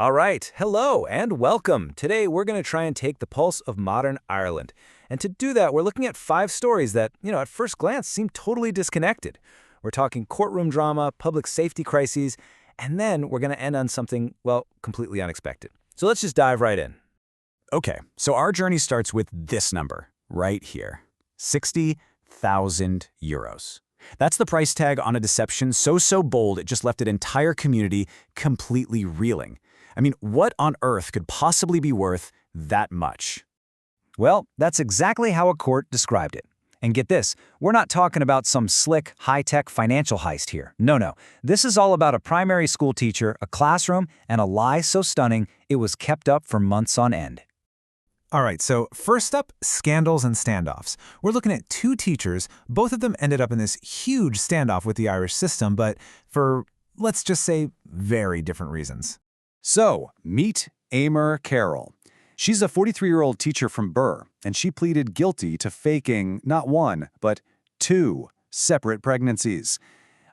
All right, hello and welcome. Today we're going to try and take the pulse of modern Ireland. And to do that, we're looking at 5 stories that, at first glance seem totally disconnected. We're talking courtroom drama, public safety crises, and then we're going to end on something, well, completely unexpected. So let's just dive right in. Okay, so our journey starts with this number right here, 60,000 euros. That's the price tag on a deception so bold it just left an entire community completely reeling. I mean, what on earth could possibly be worth that much? Well, that's exactly how a court described it. And get this, we're not talking about some slick, high-tech financial heist here. No. This is all about a primary school teacher, a classroom, and a lie so stunning it was kept up for months on end. All right, so first up, scandals and standoffs. We're looking at 2 teachers. Both of them ended up in this huge standoff with the Irish system, but for, let's just say, very different reasons. So, meet Emer Carroll. She's a 43-year-old teacher from Birr, and she pleaded guilty to faking not 1, but 2 separate pregnancies.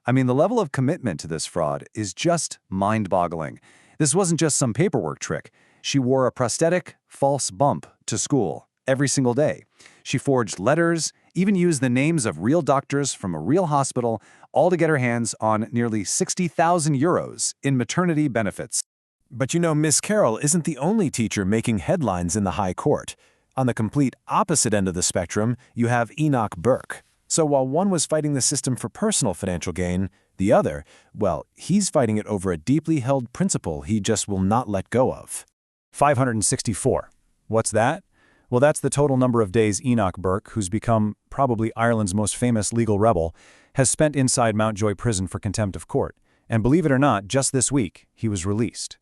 I mean, the level of commitment to this fraud is just mind-boggling. This wasn't just some paperwork trick. She wore a prosthetic, false bump to school every single day. She forged letters, even used the names of real doctors from a real hospital, all to get her hands on nearly 60,000 euros in maternity benefits. But Miss Carroll isn't the only teacher making headlines in the High Court. On the complete opposite end of the spectrum, you have Enoch Burke. So while one was fighting the system for personal financial gain, the other, well, he's fighting it over a deeply held principle he just will not let go of. 564. What's that? Well, that's the total number of days Enoch Burke, who's become probably Ireland's most famous legal rebel, has spent inside Mountjoy Prison for contempt of court. And believe it or not, just this week, he was released.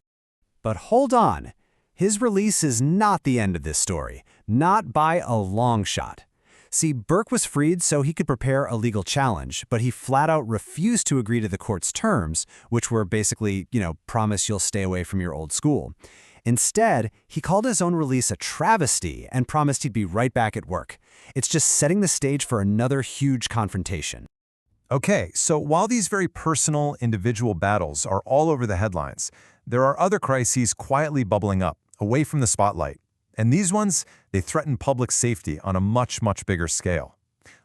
But hold on. His release is not the end of this story, not by a long shot. See, Burke was freed so he could prepare a legal challenge, but he flat out refused to agree to the court's terms, which were basically, promise you'll stay away from your old school. Instead, he called his own release a travesty and promised he'd be right back at work. It's just setting the stage for another huge confrontation. Okay, so while these very personal, individual battles are all over the headlines, there are other crises quietly bubbling up, away from the spotlight. And these ones, they threaten public safety on a much bigger scale.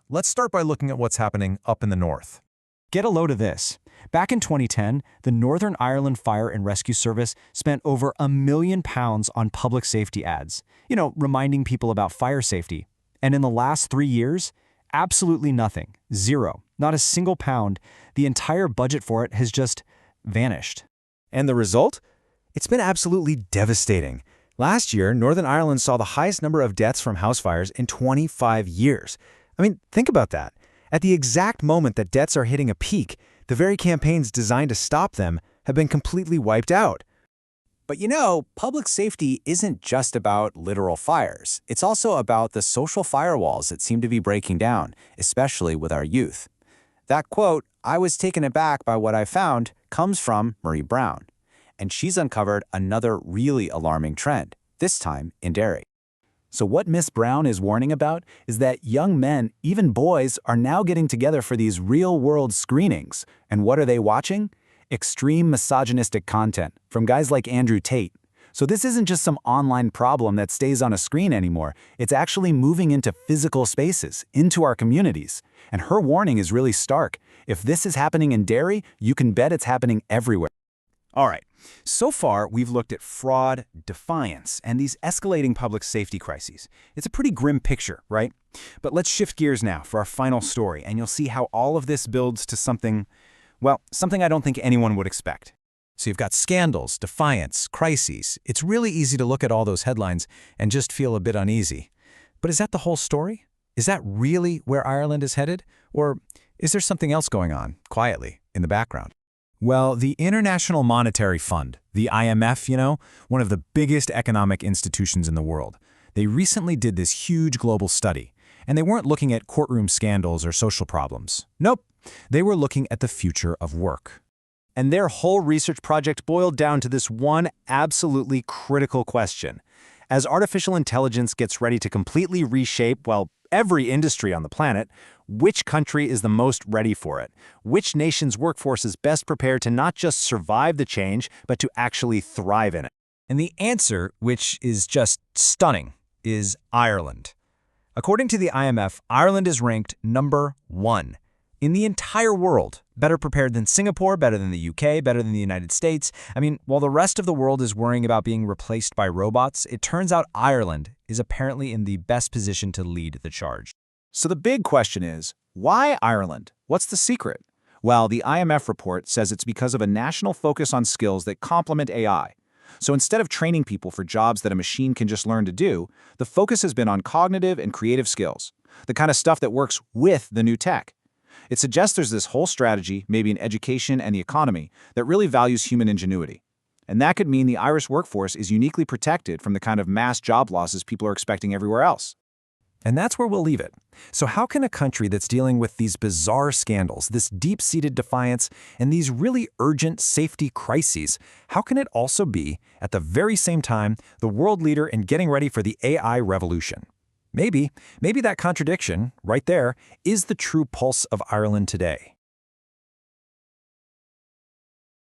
Let's start by looking at what's happening up in the north. Get a load of this. Back in 2010, the Northern Ireland Fire and Rescue Service spent over £1 million on public safety ads, reminding people about fire safety. And in the last 3 years, absolutely nothing. Zero. Not a single pound. The entire budget for it has just vanished. And the result? It's been absolutely devastating. Last year, Northern Ireland saw the highest number of deaths from house fires in 25 years. I mean, think about that. At the exact moment that deaths are hitting a peak, the very campaigns designed to stop them have been completely wiped out. But public safety isn't just about literal fires. It's also about the social firewalls that seem to be breaking down, especially with our youth. That quote, "I was taken aback by what I found," comes from Marie Brown. And she's uncovered another really alarming trend, this time in Derry. So what Miss Brown is warning about is that young men, even boys, are now getting together for these real-world screenings. And what are they watching? Extreme misogynistic content from guys like Andrew Tate. So this isn't just some online problem that stays on a screen anymore. It's actually moving into physical spaces, into our communities. And her warning is really stark. If this is happening in Derry, you can bet it's happening everywhere. All right, so far we've looked at fraud, defiance, and these escalating public safety crises. It's a pretty grim picture, right? But let's shift gears now for our final story, and you'll see how all of this builds to something I don't think anyone would expect. So you've got scandals, defiance, crises. It's really easy to look at all those headlines and just feel a bit uneasy. But is that the whole story? Is that really where Ireland is headed? Or is there something else going on, quietly, in the background? Well, the International Monetary Fund, the IMF, one of the biggest economic institutions in the world, they recently did this huge global study, and they weren't looking at courtroom scandals or social problems. Nope, they were looking at the future of work. And their whole research project boiled down to this one absolutely critical question. As artificial intelligence gets ready to completely reshape, every industry on the planet, which country is the most ready for it? Which nation's workforce is best prepared to not just survive the change, but to actually thrive in it? And the answer, which is just stunning, is Ireland. According to the IMF, Ireland is ranked number 1 in the entire world, better prepared than Singapore, better than the UK, better than the United States. I mean, while the rest of the world is worrying about being replaced by robots, it turns out Ireland is apparently in the best position to lead the charge. So the big question is, why Ireland? What's the secret? Well, the IMF report says it's because of a national focus on skills that complement AI. So instead of training people for jobs that a machine can just learn to do, the focus has been on cognitive and creative skills, the kind of stuff that works with the new tech. It suggests there's this whole strategy, maybe in education and the economy, that really values human ingenuity. And that could mean the Irish workforce is uniquely protected from the kind of mass job losses people are expecting everywhere else. And that's where we'll leave it. So how can a country that's dealing with these bizarre scandals, this deep-seated defiance, and these really urgent safety crises, how can it also be, at the very same time, the world leader in getting ready for the AI revolution? Maybe that contradiction, right there, is the true pulse of Ireland today.